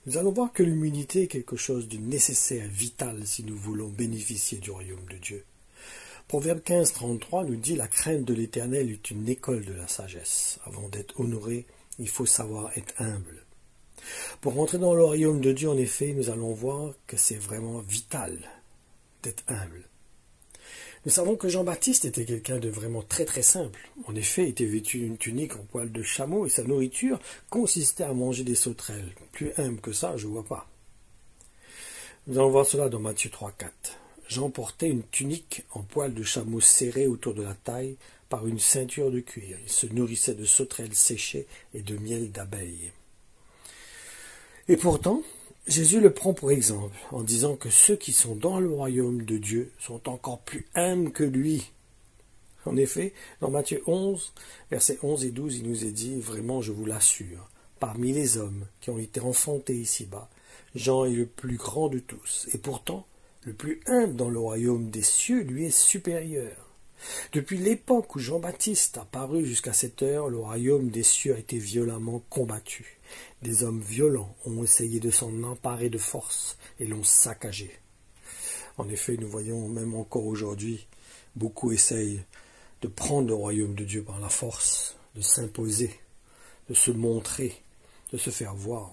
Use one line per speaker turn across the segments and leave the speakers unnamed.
Nous allons voir que l'humilité est quelque chose de nécessaire, vital, si nous voulons bénéficier du royaume de Dieu. Proverbe 15, 33 nous dit « La crainte de l'Éternel est une école de la sagesse. Avant d'être honoré, il faut savoir être humble. » Pour rentrer dans le royaume de Dieu, en effet, nous allons voir que c'est vraiment vital d'être humble. Nous savons que Jean-Baptiste était quelqu'un de vraiment très très simple. En effet, il était vêtu d'une tunique en poil de chameau et sa nourriture consistait à manger des sauterelles. Plus humble que ça, je ne vois pas. Nous allons voir cela dans Matthieu 3, 4. Jean portait une tunique en poil de chameau serrée autour de la taille par une ceinture de cuir. Il se nourrissait de sauterelles séchées et de miel d'abeilles. Et pourtant, Jésus le prend pour exemple en disant que ceux qui sont dans le royaume de Dieu sont encore plus humbles que lui. En effet, dans Matthieu 11, versets 11 et 12, il nous est dit, vraiment je vous l'assure, parmi les hommes qui ont été enfantés ici-bas, Jean est le plus grand de tous, et pourtant, le plus humble dans le royaume des cieux lui est supérieur. Depuis l'époque où Jean-Baptiste a paru jusqu'à cette heure, le royaume des cieux a été violemment combattu. Des hommes violents ont essayé de s'en emparer de force et l'ont saccagé. En effet, nous voyons même encore aujourd'hui, beaucoup essayent de prendre le royaume de Dieu par la force, de s'imposer, de se montrer, de se faire voir.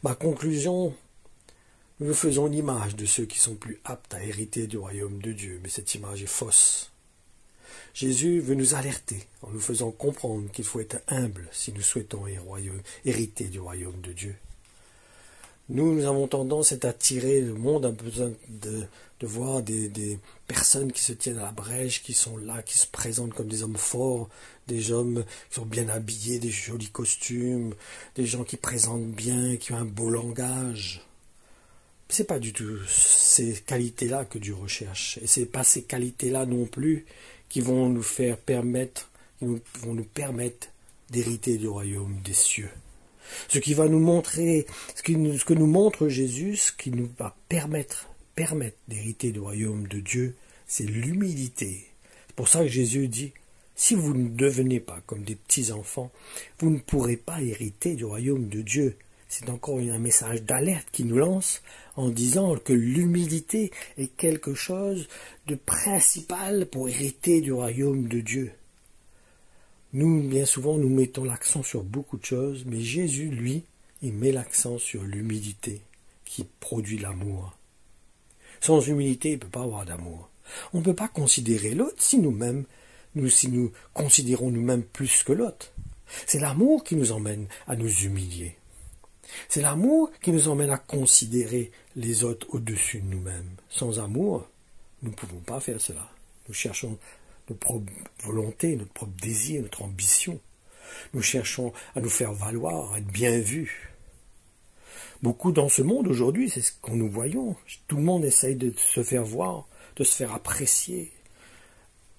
Ma conclusion, nous faisons une image de ceux qui sont plus aptes à hériter du royaume de Dieu, mais cette image est fausse. Jésus veut nous alerter en nous faisant comprendre qu'il faut être humble si nous souhaitons hériter du royaume de Dieu. Nous avons tendance à attirer, le monde a besoin de voir des personnes qui se tiennent à la brèche, qui sont là, qui se présentent comme des hommes forts, des hommes qui sont bien habillés, des jolis costumes, des gens qui présentent bien, qui ont un beau langage. C'est pas du tout ces qualités-là que Dieu recherche. Et c'est pas ces qualités-là non plus qui vont nous permettre d'hériter du royaume des cieux. Ce qui va nous montrer, ce que nous montre Jésus, ce qui nous va permettre d'hériter du royaume de Dieu, c'est l'humilité. C'est pour ça que Jésus dit, si vous ne devenez pas comme des petits enfants, vous ne pourrez pas hériter du royaume de Dieu. C'est encore un message d'alerte qui nous lance en disant que l'humilité est quelque chose de principal pour hériter du royaume de Dieu. Nous, bien souvent, nous mettons l'accent sur beaucoup de choses, mais Jésus, lui, il met l'accent sur l'humilité qui produit l'amour. Sans humilité, il ne peut pas avoir d'amour. On ne peut pas considérer l'autre si nous considérons nous-mêmes plus que l'autre. C'est l'amour qui nous emmène à nous humilier. C'est l'amour qui nous emmène à considérer les autres au-dessus de nous-mêmes. Sans amour, nous ne pouvons pas faire cela. Nous cherchons notre propre volonté, notre propre désir, notre ambition. Nous cherchons à nous faire valoir, à être bien vus. Beaucoup dans ce monde aujourd'hui, c'est ce que nous voyons. Tout le monde essaye de se faire voir, de se faire apprécier.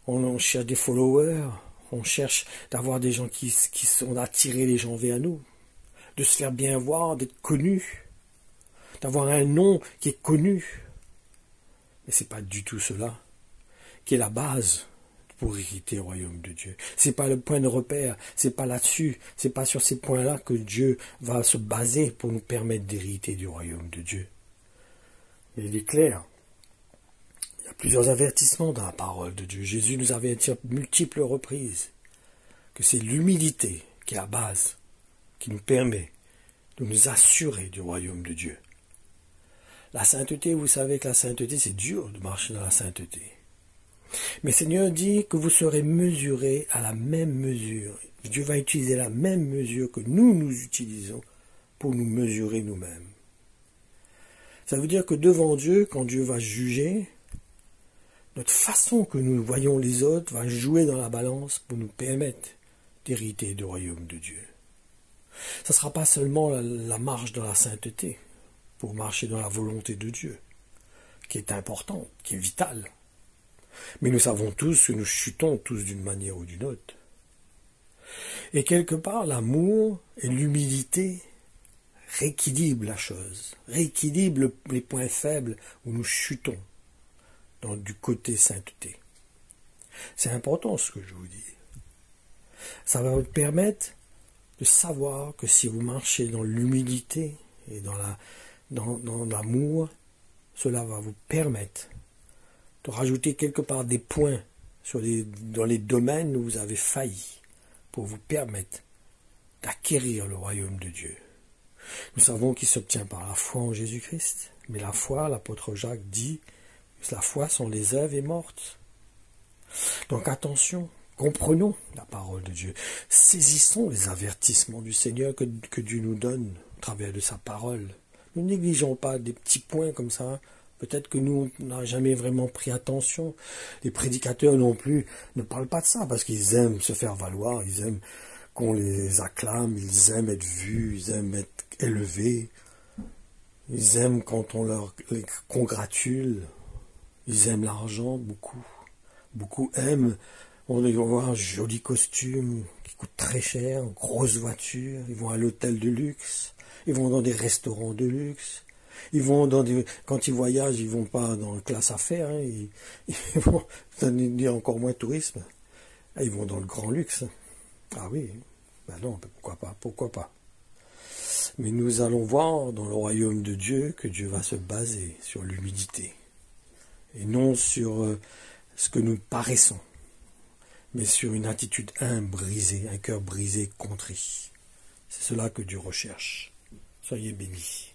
On cherche des followers, on cherche d'avoir des gens qui sont attirés les gens vers nous, de se faire bien voir, d'être connu, d'avoir un nom qui est connu. Mais ce n'est pas du tout cela qui est la base pour hériter le royaume de Dieu. C'est pas le point de repère, c'est pas là-dessus, c'est pas sur ces points-là que Dieu va se baser pour nous permettre d'hériter du royaume de Dieu. Mais il est clair, il y a plusieurs avertissements dans la parole de Dieu. Jésus nous avertit à multiples reprises que c'est l'humilité qui est la base, qui nous permet de nous assurer du royaume de Dieu. La sainteté, vous savez que la sainteté, c'est dur de marcher dans la sainteté. Mais Seigneur dit que vous serez mesurés à la même mesure. Dieu va utiliser la même mesure que nous utilisons pour nous mesurer nous-mêmes. Ça veut dire que devant Dieu, quand Dieu va juger, notre façon que nous voyons les autres va jouer dans la balance pour nous permettre d'hériter du royaume de Dieu. Ce ne sera pas seulement la marche dans la sainteté, pour marcher dans la volonté de Dieu, qui est importante, qui est vitale. Mais nous savons tous que nous chutons tous d'une manière ou d'une autre. Et quelque part, l'amour et l'humilité rééquilibrent la chose, rééquilibrent les points faibles où nous chutons du côté sainteté. C'est important ce que je vous dis. Ça va vous permettre de savoir que si vous marchez dans l'humilité et dans l'amour, cela va vous permettre de rajouter quelque part des points dans les domaines où vous avez failli, pour vous permettre d'acquérir le royaume de Dieu. Nous savons qu'il s'obtient par la foi en Jésus-Christ, mais la foi, l'apôtre Jacques dit, la foi sans les œuvres est morte. Donc attention, comprenons la parole de Dieu, saisissons les avertissements du Seigneur que Dieu nous donne au travers de sa parole. Ne négligeons pas des petits points comme ça. Peut-être que nous, on n'a jamais vraiment pris attention. Les prédicateurs non plus ne parlent pas de ça parce qu'ils aiment se faire valoir, ils aiment qu'on les acclame, ils aiment être vus, ils aiment être élevés, ils aiment quand on les congratule, ils aiment l'argent, beaucoup. Beaucoup aiment, on va voir un joli costume qui coûte très cher, une grosse voiture, ils vont à l'hôtel de luxe, ils vont dans des restaurants de luxe, ils vont quand ils voyagent, ils vont pas dans la classe affaires, hein, ils vont, ça veut dire encore moins tourisme, ils vont dans le grand luxe. Ah oui, ben non, pourquoi pas. Mais nous allons voir dans le royaume de Dieu que Dieu va se baser sur l'humilité, et non sur ce que nous paraissons, mais sur une attitude humble, brisée, un cœur brisé, contrit. C'est cela que Dieu recherche. Soyez bénis.